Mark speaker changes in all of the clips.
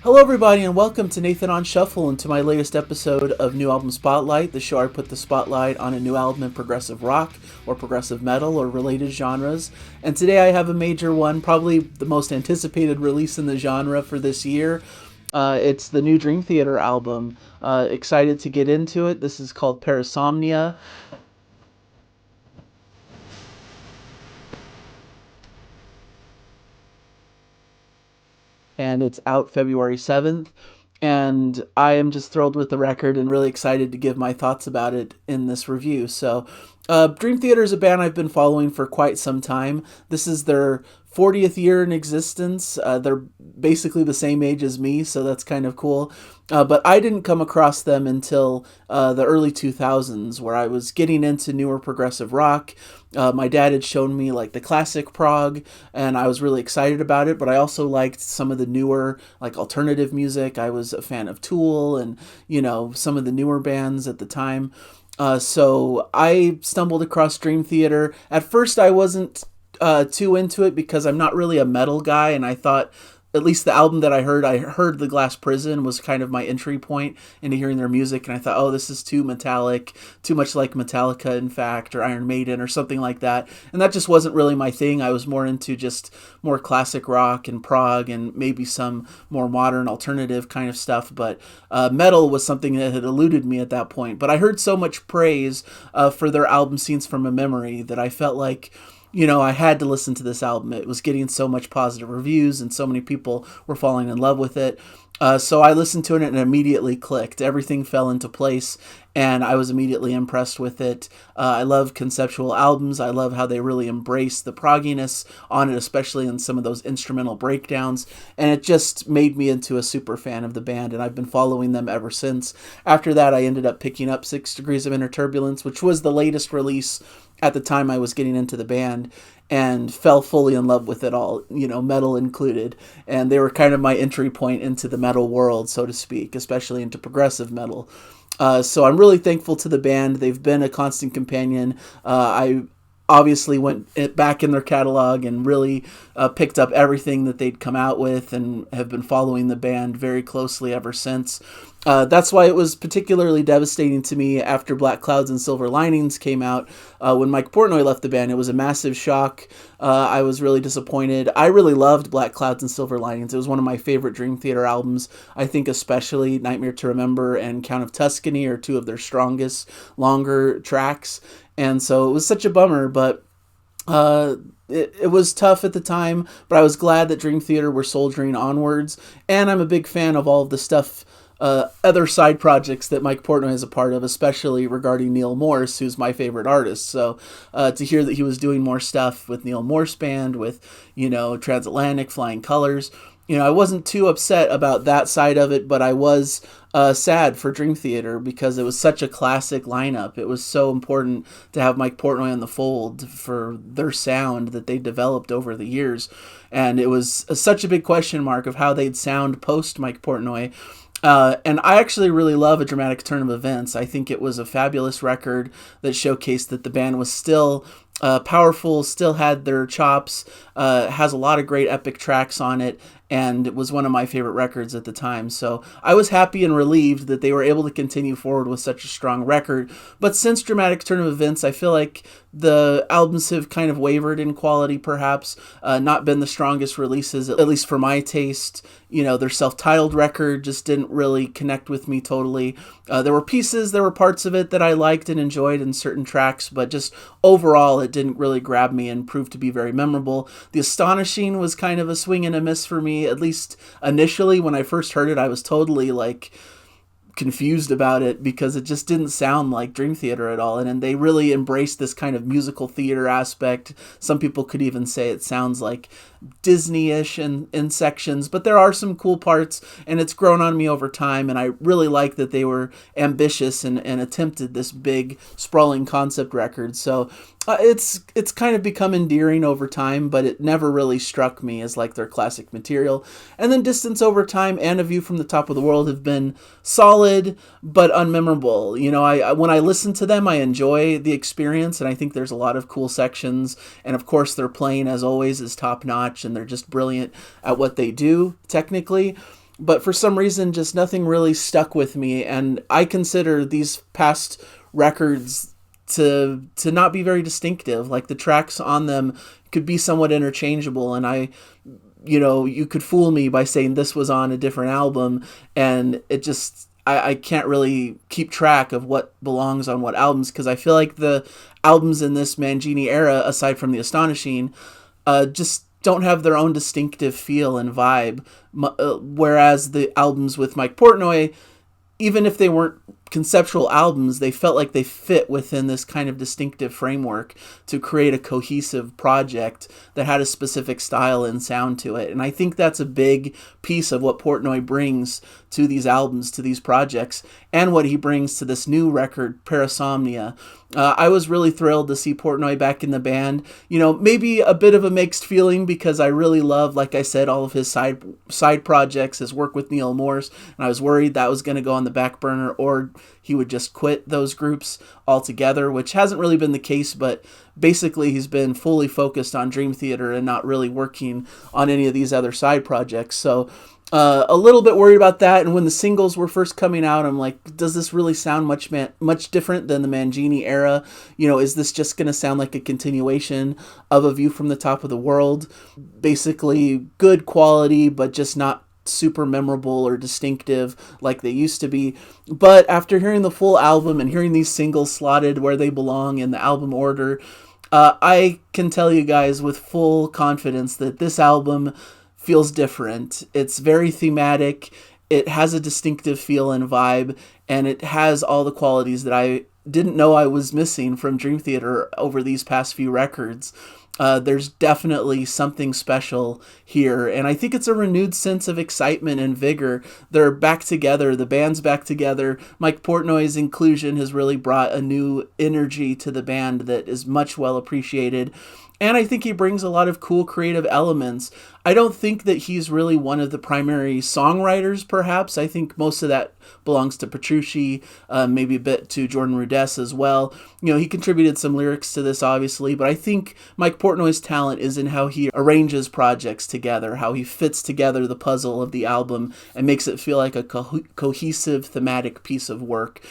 Speaker 1: Hello, everybody, and welcome to Nathan on Shuffle and to my latest episode of New Album Spotlight, the show I put the spotlight on a new album in progressive rock or progressive metal or related genres. And today I have a major one, probably the most anticipated release in the genre for this year. It's the new Dream Theater album. Excited to get into it. This is called Parasomnia. And it's out February 7th. And I am just thrilled with the record and really excited to give my thoughts about it in this review. Dream Theater is a band I've been following for quite some time. This is their 40th year in existence. They're basically the same age as me, so that's kind of cool. But I didn't come across them until the early 2000s, where I was getting into newer progressive rock. My dad had shown me like the classic prog, and I was really excited about it. But I also liked some of the newer, like alternative music. I was a fan of Tool and some of the newer bands at the time. So I stumbled across Dream Theater. At first, I wasn't too into it because I'm not really a metal guy, and I thought at least the album that I heard The Glass Prison was kind of my entry point into hearing their music, and I thought, oh, this is too metallic, too much like Metallica, in fact, or Iron Maiden, or something like that, and that just wasn't really my thing. I was more into just more classic rock and prog and maybe some more modern alternative kind of stuff, but metal was something that had eluded me at that point. But I heard so much praise for their album Scenes from a Memory that I felt like I had to listen to this album. It was getting so much positive reviews and so many people were falling in love with it. So I listened to it and it immediately clicked. Everything fell into place and I was immediately impressed with it. I love conceptual albums. I love how they really embrace the progginess on it, especially in some of those instrumental breakdowns. And it just made me into a super fan of the band, and I've been following them ever since. After that, I ended up picking up 6 Degrees of Inner Turbulence, which was the latest release at the time I was getting into the band, and fell fully in love with it all, metal included. And they were kind of my entry point into the metal world, so to speak, especially into progressive metal. So I'm really thankful to the band. They've been a constant companion. I obviously went back in their catalog and really picked up everything that they'd come out with and have been following the band very closely ever since. That's why it was particularly devastating to me after Black Clouds and Silver Linings came out. When Mike Portnoy left the band, it was a massive shock. I was really disappointed. I really loved Black Clouds and Silver Linings. It was one of my favorite Dream Theater albums. I think especially Nightmare to Remember and Count of Tuscany are 2 of their strongest, longer tracks. And so it was such a bummer, but it was tough at the time, but I was glad that Dream Theater were soldiering onwards. And I'm a big fan of all of the stuff, other side projects that Mike Portnoy is a part of, especially regarding Neil Morse, who's my favorite artist. So to hear that he was doing more stuff with Neil Morse Band, with, Transatlantic, Flying Colors, I wasn't too upset about that side of it, but I was sad for Dream Theater because it was such a classic lineup. It was so important to have Mike Portnoy in the fold for their sound that they developed over the years. And it was such a big question mark of how they'd sound post Mike Portnoy. And I actually really love A Dramatic Turn of Events. I think it was a fabulous record that showcased that the band was still powerful, still had their chops, has a lot of great epic tracks on it, and it was one of my favorite records at the time. So I was happy and relieved that they were able to continue forward with such a strong record. But since Dramatic Turn of Events, I feel like the albums have kind of wavered in quality, perhaps, not been the strongest releases, at least for my taste. Their self-titled record just didn't really connect with me totally. There were parts of it that I liked and enjoyed in certain tracks, but just overall it didn't really grab me and proved to be very memorable. The Astonishing was kind of a swing and a miss for me, at least initially. When I first heard it, I was totally confused about it because it just didn't sound like Dream Theater at all. And they really embraced this kind of musical theater aspect. Some people could even say it sounds like Disney-ish in sections, but there are some cool parts, and it's grown on me over time, and I really like that they were ambitious and attempted this big, sprawling concept record. So it's kind of become endearing over time, but it never really struck me as like their classic material. And then Distance Over Time and A View from the Top of the World have been solid, but unmemorable. When I listen to them, I enjoy the experience, and I think there's a lot of cool sections, and of course their playing, as always, is top-notch, and they're just brilliant at what they do, technically. but for some reason, just nothing really stuck with me. And I consider these past records to not be very distinctive. Like the tracks on them could be somewhat interchangeable, and you could fool me by saying this was on a different album, and it just I can't really keep track of what belongs on what albums, because I feel like the albums in this Mangini era, aside from the Astonishing, just don't have their own distinctive feel and vibe. Whereas the albums with Mike Portnoy, even if they weren't conceptual albums, they felt like they fit within this kind of distinctive framework to create a cohesive project that had a specific style and sound to it. And I think that's a big piece of what Portnoy brings to these albums, to these projects, and what he brings to this new record, Parasomnia. I was really thrilled to see Portnoy back in the band. Maybe a bit of a mixed feeling, because I really love, like I said, all of his side projects, his work with Neil Morse, and I was worried that was going to go on the back burner, or he would just quit those groups altogether, which hasn't really been the case, but basically he's been fully focused on Dream Theater and not really working on any of these other side projects. So a little bit worried about that. And when the singles were first coming out, I'm like, does this really sound much different than the Mangini era? Is this just going to sound like a continuation of A View from the Top of the World? Basically good quality, but just not super memorable or distinctive like they used to be. But after hearing the full album and hearing these singles slotted where they belong in the album order, I can tell you guys with full confidence that this album feels different. It's very thematic. It has a distinctive feel and vibe, and it has all the qualities that I didn't know I was missing from Dream Theater over these past few records. There's definitely something special here, and I think it's a renewed sense of excitement and vigor. They're back together, the band's back together. Mike Portnoy's inclusion has really brought a new energy to the band that is much well appreciated. And I think he brings a lot of cool creative elements. I don't think that he's really one of the primary songwriters, perhaps. I think most of that belongs to Petrucci, maybe a bit to Jordan Rudess as well. He contributed some lyrics to this, obviously, but I think Mike Portnoy's talent is in how he arranges projects together, how he fits together the puzzle of the album and makes it feel like a cohesive thematic piece of work.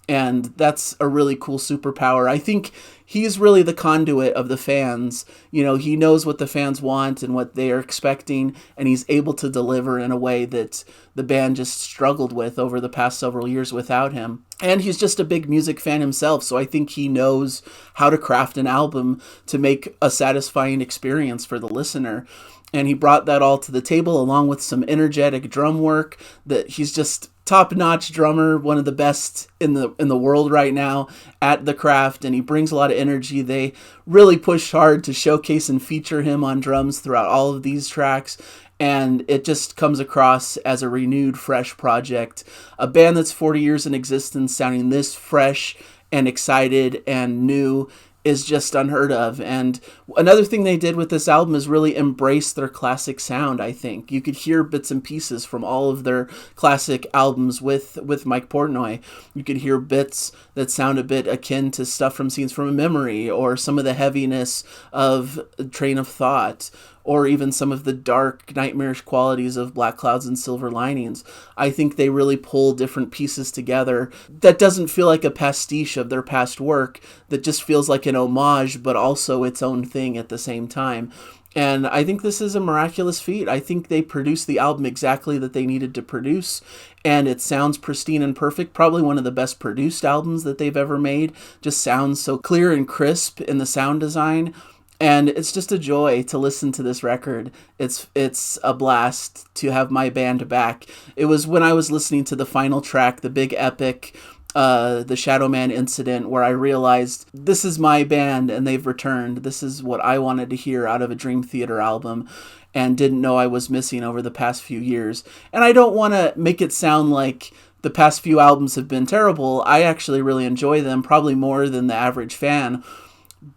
Speaker 1: And that's a really cool superpower. I think he's really the conduit of the fans. He knows what the fans want and what they are expecting, and he's able to deliver in a way that the band just struggled with over the past several years without him. And he's just a big music fan himself, so I think he knows how to craft an album to make a satisfying experience for the listener. And he brought that all to the table, along with some energetic drum work. That he's just top-notch drummer, one of the best in the world right now at the craft, and he brings a lot of energy. They really push hard to showcase and feature him on drums throughout all of these tracks, and it just comes across as a renewed, fresh project. A band that's 40 years in existence sounding this fresh and excited and new is just unheard of. And another thing they did with this album is really embrace their classic sound, I think. You could hear bits and pieces from all of their classic albums with Mike Portnoy. You could hear bits that sound a bit akin to stuff from Scenes from a Memory, or some of the heaviness of Train of Thought, or even some of the dark, nightmarish qualities of Black Clouds and Silver Linings. I think they really pull different pieces together that doesn't feel like a pastiche of their past work, that just feels like an homage, but also its own thing at the same time. And I think this is a miraculous feat. I think they produced the album exactly that they needed to produce, and it sounds pristine and perfect. Probably one of the best produced albums that they've ever made. Just sounds so clear and crisp in the sound design. And it's just a joy to listen to this record. It's a blast to have my band back. It was when I was listening to the final track, the big epic, the Shadow Man incident, where I realized this is my band and they've returned. This is what I wanted to hear out of a Dream Theater album and didn't know I was missing over the past few years. And I don't want to make it sound like the past few albums have been terrible. I actually really enjoy them, probably more than the average fan.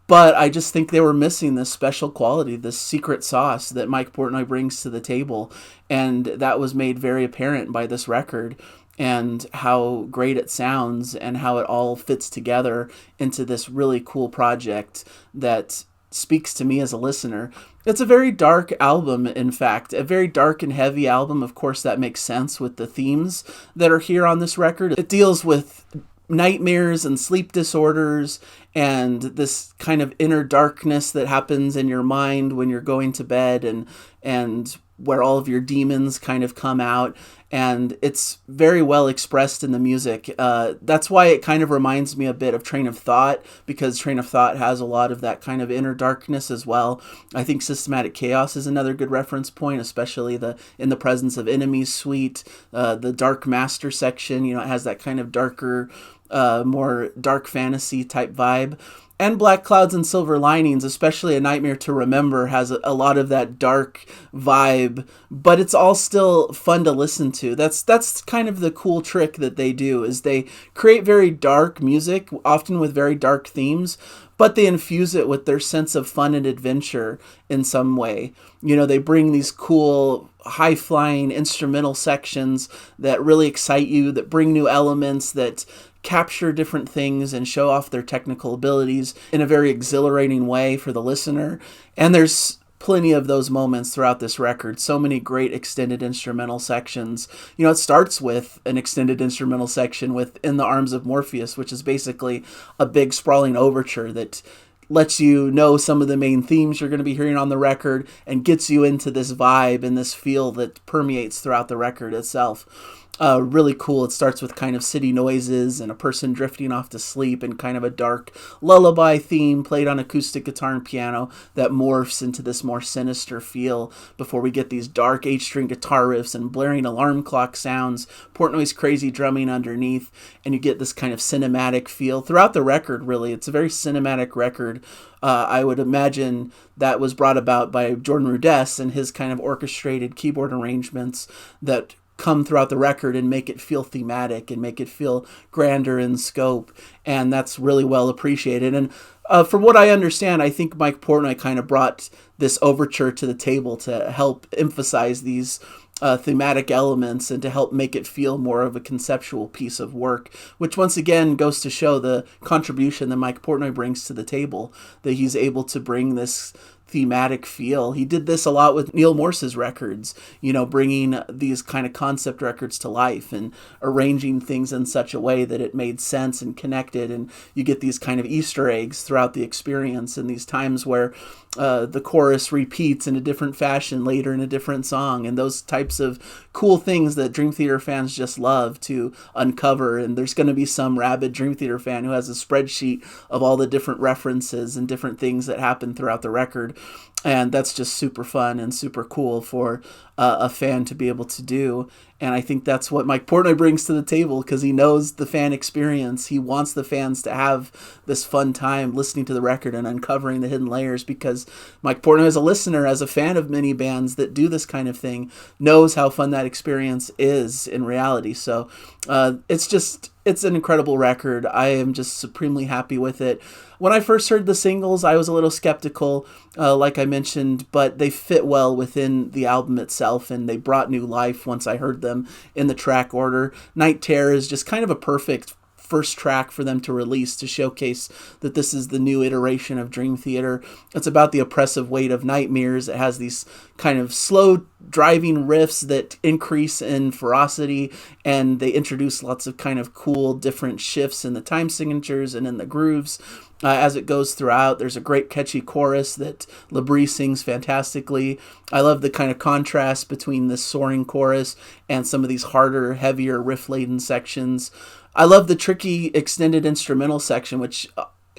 Speaker 1: But I just think they were missing this special quality, this secret sauce that Mike Portnoy brings to the table. And that was made very apparent by this record, and how great it sounds and how it all fits together into this really cool project that speaks to me as a listener. It's a very dark album, in fact, a very dark and heavy album. Of course, that makes sense with the themes that are here on this record. It deals with nightmares and sleep disorders and this kind of inner darkness that happens in your mind when you're going to bed, and where all of your demons kind of come out. And it's very well expressed in the music. That's why it kind of reminds me a bit of Train of Thought, because Train of Thought has a lot of that kind of inner darkness as well. I think Systematic Chaos is another good reference point, especially the In the Presence of Enemies suite, the Dark Master section. You know, it has that kind of darker, more dark fantasy type vibe. And Black Clouds and Silver Linings, especially A Nightmare to Remember, has a lot of that dark vibe, but it's all still fun to listen to. That's kind of the cool trick that they do, is they create very dark music, often with very dark themes, but they infuse it with their sense of fun and adventure in some way. You know, they bring these cool high-flying instrumental sections that really excite you, that bring new elements, that capture different things and show off their technical abilities in a very exhilarating way for the listener. And there's plenty of those moments throughout this record. So many great extended instrumental sections. You know, it starts with an extended instrumental section with In the Arms of Morpheus, which is basically a big sprawling overture that lets you know some of the main themes you're going to be hearing on the record and gets you into this vibe and this feel that permeates throughout the record itself. Really cool. It starts with kind of city noises and a person drifting off to sleep and kind of a dark lullaby theme played on acoustic guitar and piano that morphs into this more sinister feel before we get these dark 8-string guitar riffs and blaring alarm clock sounds, Portnoy's crazy drumming underneath, and you get this kind of cinematic feel throughout the record, really. It's a very cinematic record. I would imagine that was brought about by Jordan Rudess and his kind of orchestrated keyboard arrangements that come throughout the record and make it feel thematic and make it feel grander in scope, and that's really well appreciated. And from what I understand, I think Mike Portnoy kind of brought this overture to the table to help emphasize these thematic elements and to help make it feel more of a conceptual piece of work, which once again goes to show the contribution that Mike Portnoy brings to the table, that he's able to bring this thematic feel. He did this a lot with Neil Morse's records, you know, bringing these kind of concept records to life and arranging things in such a way that it made sense and connected, and you get these kind of Easter eggs throughout the experience, and these times where the chorus repeats in a different fashion later in a different song, and those types of cool things that Dream Theater fans just love to uncover. And there's going to be some rabid Dream Theater fan who has a spreadsheet of all the different references and different things that happen throughout the record, and that's just super fun and super cool for a fan to be able to do. And I think that's what Mike Portnoy brings to the table, because he knows the fan experience. He wants the fans to have this fun time listening to the record and uncovering the hidden layers, because Mike Portnoy, as a listener, as a fan of many bands that do this kind of thing, knows how fun that experience is in reality. So it's an incredible record. I am just supremely happy with it. When I first heard the singles, I was a little skeptical, like I mentioned, but they fit well within the album itself, and they brought new life once I heard them in the track order. Night Terror is just kind of a perfect first track for them to release to showcase that this is the new iteration of Dream Theater. It's about the oppressive weight of nightmares. It has these kind of slow driving riffs that increase in ferocity, and they introduce lots of kind of cool different shifts in the time signatures and in the grooves. As it goes throughout, there's a great catchy chorus that Labrie sings fantastically. I love the kind of contrast between this soaring chorus and some of these harder, heavier, riff-laden sections. I love the tricky extended instrumental section, which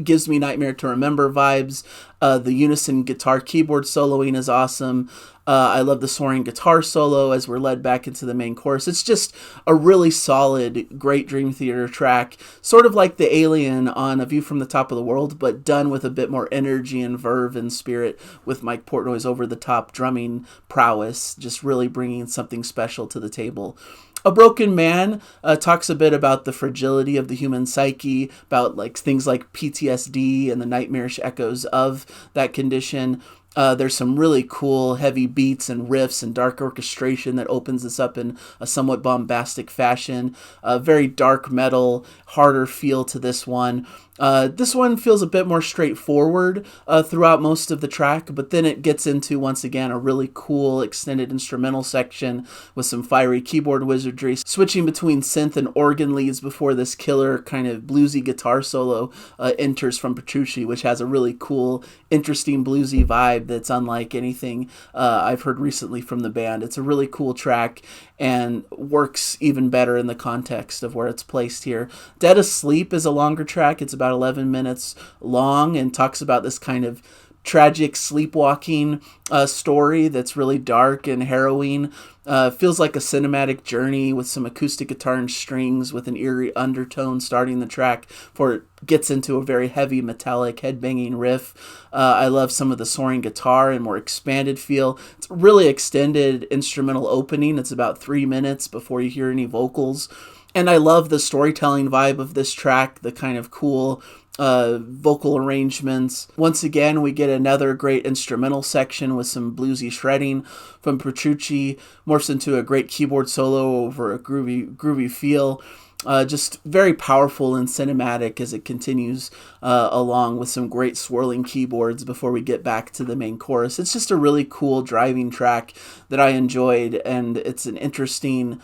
Speaker 1: gives me Nightmare to Remember vibes. The unison guitar keyboard soloing is awesome. I love the soaring guitar solo as we're led back into the main chorus. It's just a really solid, great Dream Theater track, sort of like the Alien on A View from the Top of the World, but done with a bit more energy and verve and spirit, with Mike Portnoy's over-the-top drumming prowess, just really bringing something special to the table. A Broken Man talks a bit about the fragility of the human psyche, about like things like PTSD and the nightmarish echoes of that condition. There's some really cool heavy beats and riffs and dark orchestration that opens this up in a somewhat bombastic fashion. Very dark metal, harder feel to this one. This one feels a bit more straightforward throughout most of the track, but then it gets into, once again, a really cool extended instrumental section with some fiery keyboard wizardry, switching between synth and organ leads before this killer kind of bluesy guitar solo enters from Petrucci, which has a really cool, interesting bluesy vibe that's unlike anything I've heard recently from the band. It's a really cool track and works even better in the context of where it's placed here. Dead Asleep is a longer track. It's about 11 minutes long and talks about this kind of tragic sleepwalking story that's really dark and harrowing. Feels like a cinematic journey with some acoustic guitar and strings with an eerie undertone starting the track before it gets into a very heavy metallic headbanging riff. I love some of the soaring guitar and more expanded feel. It's a really extended instrumental opening. It's about 3 minutes before you hear any vocals. And I love the storytelling vibe of this track, the kind of cool vocal arrangements. Once again, we get another great instrumental section with some bluesy shredding from Petrucci, morphs into a great keyboard solo over a groovy feel. Just very powerful and cinematic as it continues along with some great swirling keyboards before we get back to the main chorus. It's just a really cool driving track that I enjoyed, and it's an interesting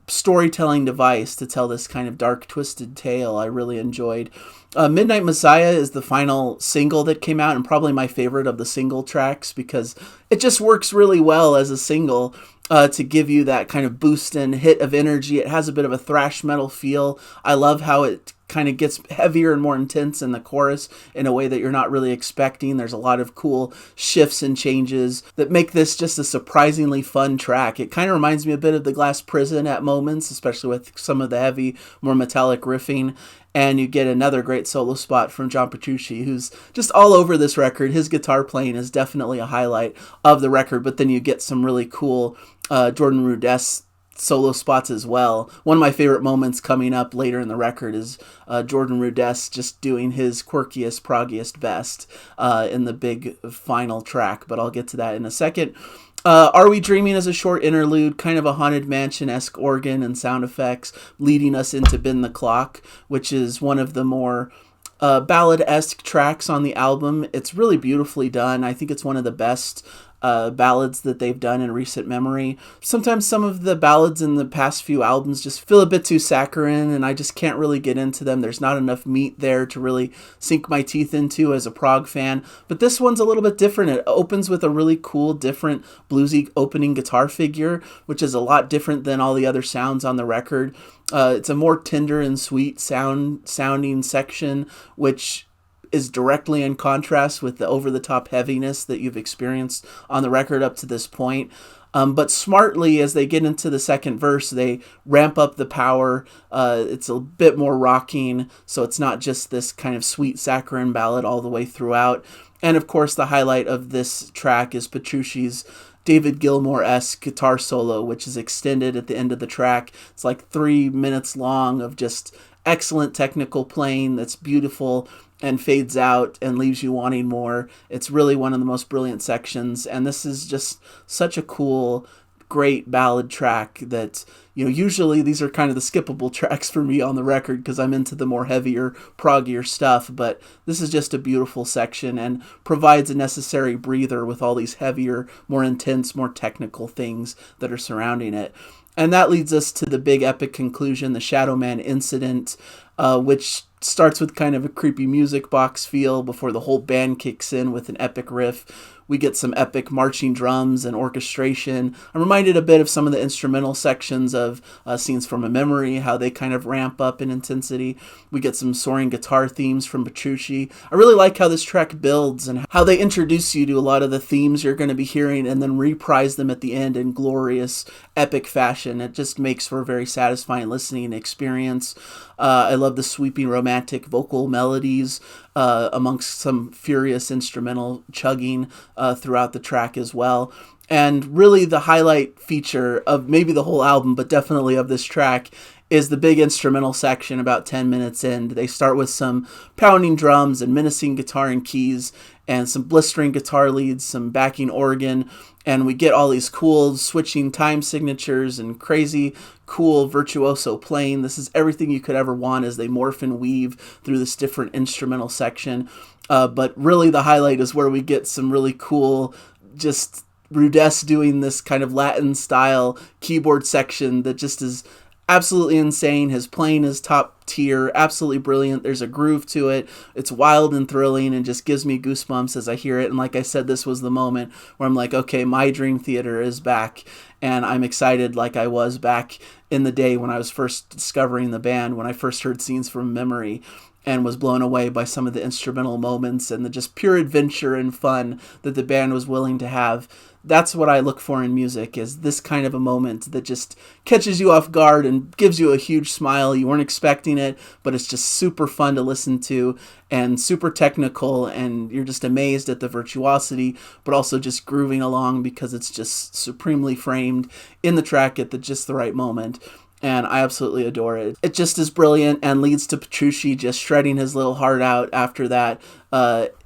Speaker 1: storytelling device to tell this kind of dark, twisted tale I really enjoyed. Midnight Messiah is the final single that came out, and probably my favorite of the single tracks because it just works really well as a single to give you that kind of boost and hit of energy. It has a bit of a thrash metal feel. I love how it kind of gets heavier and more intense in the chorus in a way that you're not really expecting. There's a lot of cool shifts and changes that make this just a surprisingly fun track. It kind of reminds me a bit of The Glass Prison at moments, especially with some of the heavy, more metallic riffing. And you get another great solo spot from John Petrucci, who's just all over this record. His guitar playing is definitely a highlight of the record, but then you get some really cool Jordan Rudess solo spots as well. One of my favorite moments coming up later in the record is Jordan Rudess just doing his quirkiest, proggiest best in the big final track, but I'll get to that in a second. Are We Dreaming is a short interlude, kind of a Haunted Mansion-esque organ and sound effects, leading us into Bend the Clock, which is one of the more ballad-esque tracks on the album. It's really beautifully done. I think it's one of the best ballads that they've done in recent memory. Sometimes some of the ballads in the past few albums just feel a bit too saccharine, and I just can't really get into them. There's not enough meat there to really sink my teeth into as a prog fan. But this one's a little bit different. It opens with a really cool, different bluesy opening guitar figure, which is a lot different than all the other sounds on the record. It's a more tender and sweet sounding section, which is directly in contrast with the over-the-top heaviness that you've experienced on the record up to this point. But smartly, as they get into the second verse, they ramp up the power. It's a bit more rocking, so it's not just this kind of sweet saccharine ballad all the way throughout. And of course, the highlight of this track is Petrucci's David Gilmour-esque guitar solo, which is extended at the end of the track. It's like 3 minutes long of just excellent technical playing that's beautiful and fades out and leaves you wanting more. It's really one of the most brilliant sections, and this is just such a cool, great ballad track that, usually these are kind of the skippable tracks for me on the record because I'm into the more heavier, proggier stuff, but this is just a beautiful section and provides a necessary breather with all these heavier, more intense, more technical things that are surrounding it. And that leads us to the big epic conclusion, the Shadow Man incident, which starts with kind of a creepy music box feel before the whole band kicks in with an epic riff. We get some epic marching drums and orchestration. I'm reminded a bit of some of the instrumental sections of Scenes from a Memory, how they kind of ramp up in intensity. We get some soaring guitar themes from Petrucci. I really like how this track builds and how they introduce you to a lot of the themes you're going to be hearing and then reprise them at the end in glorious, epic fashion. It just makes for a very satisfying listening experience. I love the sweeping romantic vocal melodies amongst some furious instrumental chugging throughout the track as well. And really the highlight feature of maybe the whole album, but definitely of this track, is the big instrumental section about 10 minutes in. They start with some pounding drums and menacing guitar and keys and some blistering guitar leads, some backing organ, and we get all these cool switching time signatures and crazy cool virtuoso playing. This is everything you could ever want as they morph and weave through this different instrumental section. But really the highlight is where we get some really cool, just Rudess doing this kind of Latin style keyboard section that just is absolutely insane. His playing is top tier, absolutely brilliant. There's a groove to it. It's wild and thrilling and just gives me goosebumps as I hear it. And like I said, this was the moment where I'm like, okay, my Dream Theater is back. And I'm excited like I was back in the day when I was first discovering the band, when I first heard Scenes from Memory and was blown away by some of the instrumental moments and the just pure adventure and fun that the band was willing to have. That's what I look for in music, is this kind of a moment that just catches you off guard and gives you a huge smile. You weren't expecting it, but it's just super fun to listen to and super technical, and you're just amazed at the virtuosity, but also just grooving along because it's just supremely framed in the track at just the right moment. And I absolutely adore it. It just is brilliant and leads to Petrucci just shredding his little heart out after that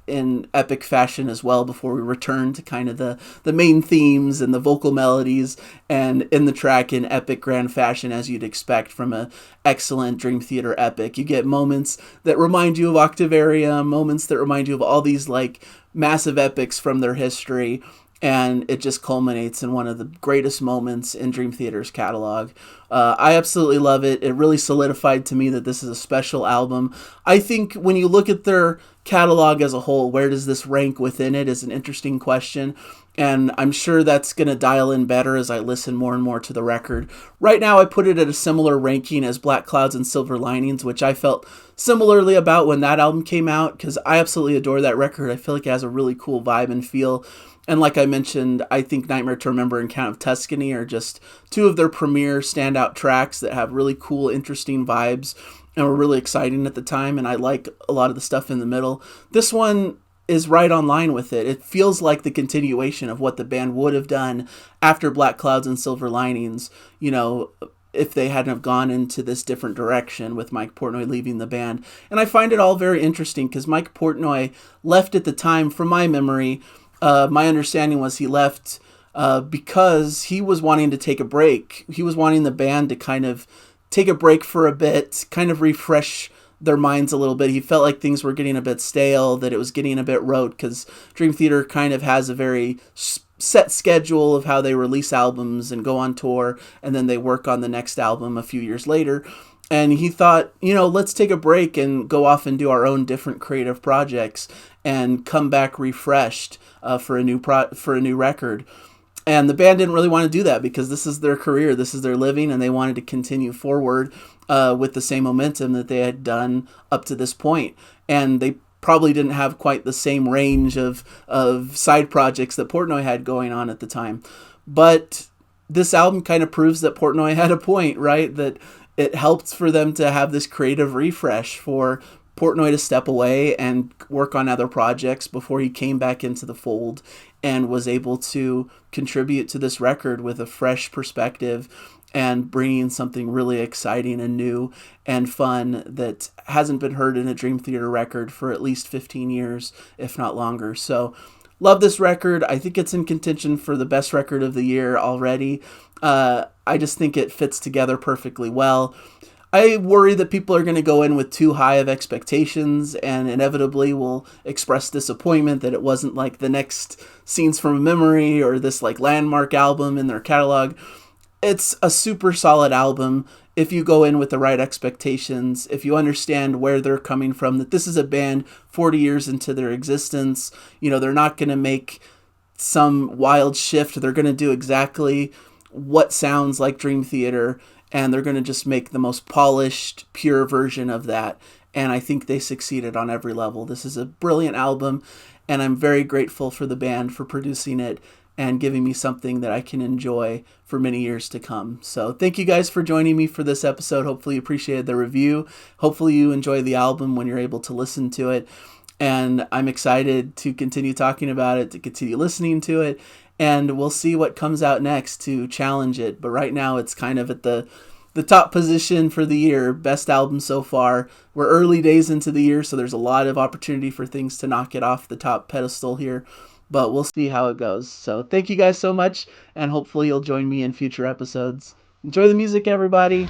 Speaker 1: in epic fashion as well, before we return to kind of the main themes and the vocal melodies and in the track in epic grand fashion as you'd expect from a excellent Dream Theater epic. You get moments that remind you of Octavaria, moments that remind you of all these like massive epics from their history, and it just culminates in one of the greatest moments in Dream Theater's catalog. I absolutely love it. It really solidified to me that this is a special album. I think when you look at their catalog as a whole, where does this rank within it is an interesting question. And I'm sure that's going to dial in better as I listen more and more to the record. Right now, I put it at a similar ranking as Black Clouds and Silver Linings, which I felt similarly about when that album came out, because I absolutely adore that record. I feel like it has a really cool vibe and feel. And like I mentioned, I think Nightmare to Remember and Count of Tuscany are just two of their premier standout tracks that have really cool, interesting vibes and were really exciting at the time. And I like a lot of the stuff in the middle. This one is right on line with it. It feels like the continuation of what the band would have done after Black Clouds and Silver Linings, you know, if they hadn't have gone into this different direction with Mike Portnoy leaving the band. And I find it all very interesting because Mike Portnoy left at the time, from my memory. My understanding was he left because he was wanting to take a break. He was wanting the band to kind of take a break for a bit, kind of refresh their minds a little bit. He felt like things were getting a bit stale, that it was getting a bit rote, because Dream Theater kind of has a very set schedule of how they release albums and go on tour, and then they work on the next album a few years later. And he thought, you know, let's take a break and go off and do our own different creative projects and come back refreshed for a new record. And the band didn't really want to do that because this is their career, this is their living, and they wanted to continue forward with the same momentum that they had done up to this point. And they probably didn't have quite the same range of side projects that Portnoy had going on at the time. But this album kind of proves that Portnoy had a point, right? That it helped for them to have this creative refresh, for Portnoy to step away and work on other projects before he came back into the fold and was able to contribute to this record with a fresh perspective and bringing something really exciting and new and fun that hasn't been heard in a Dream Theater record for at least 15 years, if not longer. So love this record. I think it's in contention for the best record of the year already. I just think it fits together perfectly well. I worry that people are going to go in with too high of expectations and inevitably will express disappointment that it wasn't like the next Scenes from Memory or this like landmark album in their catalog. It's a super solid album if you go in with the right expectations, if you understand where they're coming from, that this is a band 40 years into their existence. You know, they're not going to make some wild shift. They're going to do exactly what sounds like Dream Theater, and they're going to just make the most polished, pure version of that. And I think they succeeded on every level. This is a brilliant album, and I'm very grateful for the band for producing it and giving me something that I can enjoy for many years to come. So thank you guys for joining me for this episode. Hopefully you appreciated the review. Hopefully you enjoy the album when you're able to listen to it. And I'm excited to continue talking about it, to continue listening to it, and we'll see what comes out next to challenge it. But right now it's kind of at the the top position for the year, best album so far. We're early days into the year, so there's a lot of opportunity for things to knock it off the top pedestal here. But we'll see how it goes. So thank you guys so much, and hopefully you'll join me in future episodes. Enjoy the music, everybody.